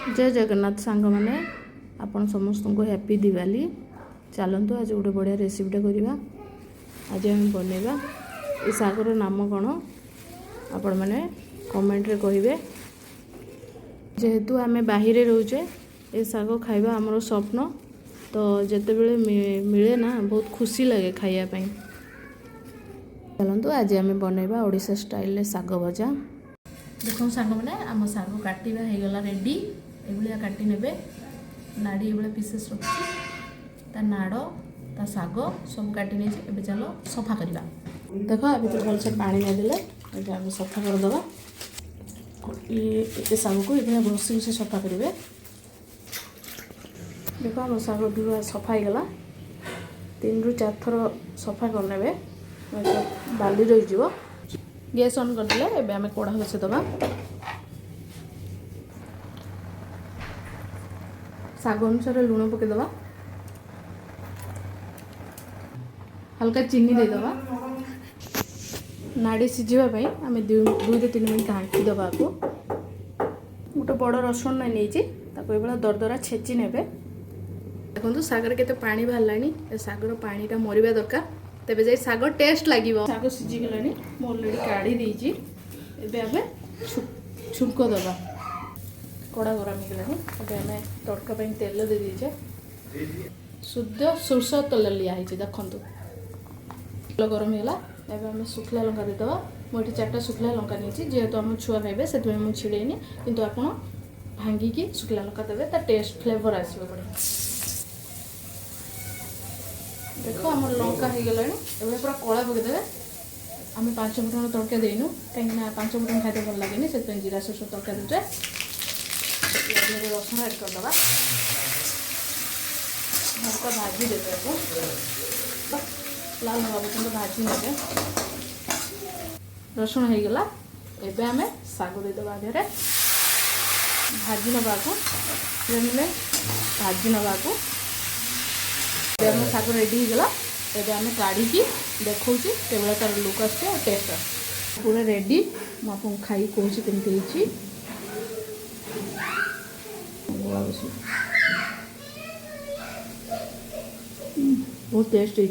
जय जगन्नाथ सांग मैंने आपण समस्त को हैप्पी दिवाली। चलतु आज गोटे बढ़िया रेसिपीटा करवा। आज आम बनवा ये शागर नाम कौन आपण मैंने कमेंट रे कहिबे। जेहेतु आम बाहर रोचे ये शाग खाइबा आमर स्वप्न, तो जिते बड़े मिले ना बहुत खुशी लगे खाइबापी। चलतु आज आम बनवा ओडिशा स्टाइल शाग भजा। देखो सांग मैंने आम शाग काटा होगला रेडी। ये काटी ने नाड़ी ये पीसेस रखी ता नाड़ ता शाग सब काटी नहीं। चलो सफा करवा। देख ए भर भलसे पानी नदेले आम सफा करदे। ये शाग को ये घसी घसी सफा करेंगे। देख आम शाग धुआ सफा होगला। 3 ରୁ 4 थर सफा करने बाली रही। गैस ऑन करदे। एबे आम कड़ा बसे दबा। शाग अनुसार लुण पकईदबा, हल्का चीनी देदबा। नाड़ी सीझापी आम 2 ରୁ 3 मिनट ढाँकी दबा। गोटे बड़ रसुण नहीं ये दरदरा छेची ने। देखो शागर के पानी बाहर शागर पानीटा मरवा दरकार, तेज जाए शाग टेस्ट लगे। शाग सीझीगला अलरेडी काढ़ी देजी। आम छुंक दबा। कड़ा गरम होगलानी आम तड़का तेल दे दीजे। शुद्ध सोरष तेल लियाई देखु। तेल गरम होगा। आम शुखला लंका देदबा। मुझे 4टा शुखला लंका नहीं जेहेतु आम छुआ खाइबे से मुझे छिड़ेनी, किंतु आप भांगिकी शुखला लंका देवे ता टेस्ट फ्लेवर आसो बढ़िया। देखो आम लंका होगला पूरा कला पकईदे। आम 5 फुटन तड़का देनु कहीं 5 फुटन खाते भल लगे से जीरा सोरष तड़का देचे। रसुण ऐड करदबा। हल्का भाजी देते लाल हवा पर्यटन भाजी ने। रसुण होगला। एबे आम शाग देदबा। आगे भाजी नवा को भाजी नवा को आम शाग रेडी होगला। एबे आम काढ़ी देखा केवल तार लुक आस टेस्ट आस पूरा रेडी। मुझे खाई कौन केमती बहुत टेस्ट है।